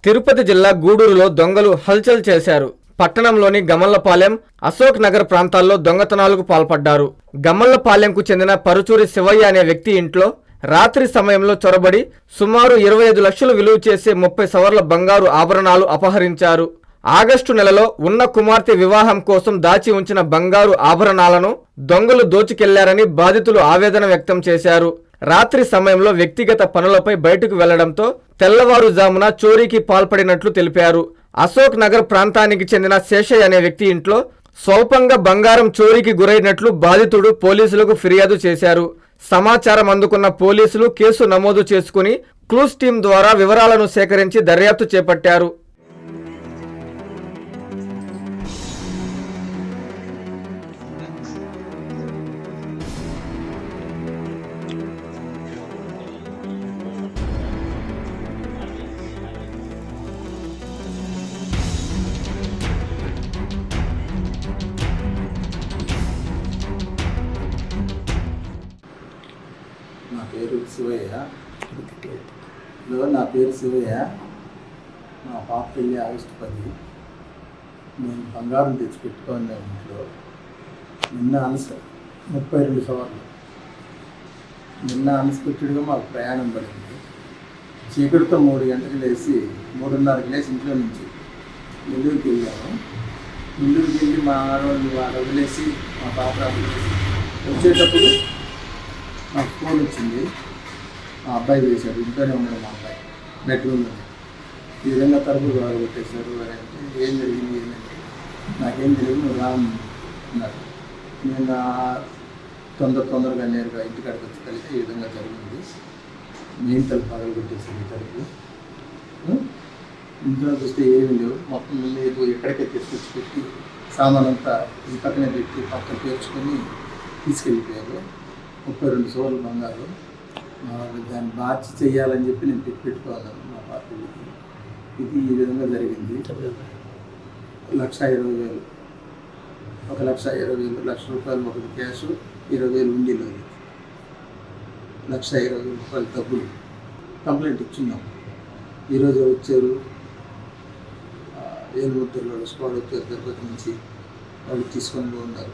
తిరుపతి జిల్లా గూడూరులో దొంగలు హల్చల్ చేశారు. పట్టణంలోని గమల్లపాలెం, అశోక్ నగర్ ప్రాంతాల్లో దొంగతనాలకు పాల్పడ్డారు. గమల్లపాలెంకు చెందిన పరుచూరి శివయ్య అనే వ్యక్తి ఇంట్లో రాత్రి సమయంలో చొరబడి సుమారు 25 లక్షలు విలువ చేసే 30 సవర్ల బంగారు ఆభరణాలు అపహరించారు. ఆగస్టు నెలలో ఉన్న కుమార్తె వివాహం కోసం దాచి ఉంచిన బంగారు ఆభరణాలను దొంగలు దోచుకెళ్లారని బాధితులు ఆవేదన వ్యక్తం చేశారు. రాత్రి సమయంలో వ్యక్తిగత పనులపై బయటకు వెళ్లడంతో తెల్లవారుజామున చోరీకి పాల్పడినట్లు తెలిపారు. అశోక్ నగర్ ప్రాంతానికి చెందిన శేషయ్య అనే వ్యక్తి ఇంట్లో స్వల్పంగా బంగారం చోరీకి గురైనట్లు బాధితుడు పోలీసులకు ఫిర్యాదు చేశారు. సమాచారం అందుకున్న పోలీసులు కేసు నమోదు చేసుకుని క్లూస్ టీం ద్వారా వివరాలను సేకరించి దర్యాప్తు చేపట్టారు. నా పేరు శివయ్య. నా పేరు శివయ్య. మా పాప పెళ్ళి ఆగస్టు 10. నేను బంగారం తెచ్చి పెట్టుకున్నా ఇంట్లో. నిన్న 32 సవర్లు. నిన్న అన్ఎక్స్పెక్టెడ్గా మాకు ప్రయాణం పడింది. చీకటితో 3 గంటలకు లేచి 3:30కి లేచి ఇంట్లో నుంచి నెల్లూరుకి వెళ్ళాము. నెల్లూరుకి వెళ్ళి మా ఆడవాళ్ళు వదిలేసి మా పాప వదిలేసి వచ్చేటప్పుడు నాకు ఫోన్ వచ్చింది. మా అబ్బాయి చేశాడు, ఇంట్లోనే ఉన్నాడు మా అబ్బాయి బెడ్రూమ్లో. ఈ విధంగా తలుపులు గొడవ కొట్టేశారు అని అంటే ఏం జరిగింది ఏంటంటే నాకేం తెలియదు, నువ్వు రా అన్నారు. నేను తొందరగా నేరుగా ఇంటికాడికి వచ్చి కలిసి ఈ విధంగా జరిగింది. మెయిన్ తలుపు పగలు కొట్టేసింది. తలుపు ఇంట్లో చూస్తే ఏమీ లేవు. మొత్తం మీరు ఎక్కడికే తీసుకొచ్చి పెట్టి సామాన్ అంతా ఈ పక్కనే పెట్టి పక్కన పేర్చుకొని తీసుకెళ్ళిపోయారు. 32 సవర్లు బంగారు. దాన్ని మార్చి చేయాలని చెప్పి నేను పెట్టుకోవాలను మా పార్టీకి. ఇది ఈ విధంగా జరిగింది. 1,20,000, 1,20,000, ₹1,00,000 ఒకటి క్యాష్, 20,000 ఉండిలో, 1,20,000 డబ్బులు కంప్లైంట్ ఇచ్చున్నాం. ఈరోజు వచ్చారు ఏలుముద్దరులో స్క్వాడ్ వచ్చారు తిరుపతి నుంచి. వాళ్ళు తీసుకొని ఉన్నారు.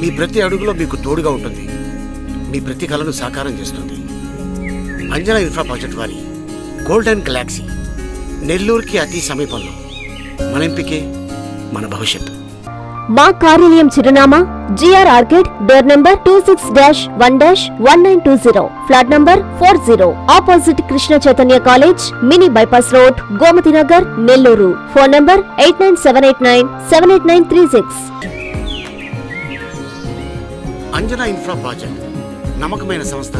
మీ ప్రతి అడుగులో మీకు తోడుగా ఉంటుంది. మీ ప్రతి కలను సాకారం చేస్తుంది. అంజనా ఇన్ఫ్రా ప్రాజెక్ట్ వారి గోల్డెన్ గెలాక్సీ నెల్లూరుకి అతి సమీపంలో. మన ఎంపికే మన భవిష్యత్తు. మా కార్యాలయం చిరునామా GR arcade, door number 26-1-1920, flat number 40, opposite Krishna Chaitanya college, mini bypass road, Gomathi Nagar, Nellore. Phone number 8978978936. Anjana infra project నమ్మకమైన సంస్థ,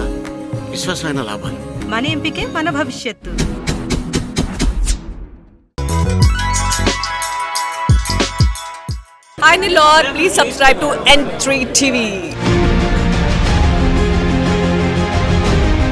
విశ్వాసమైన లాభాలు. మన ఎంపికే మన భవిష్యత్తు. Hi Nilor, please subscribe to N3 TV.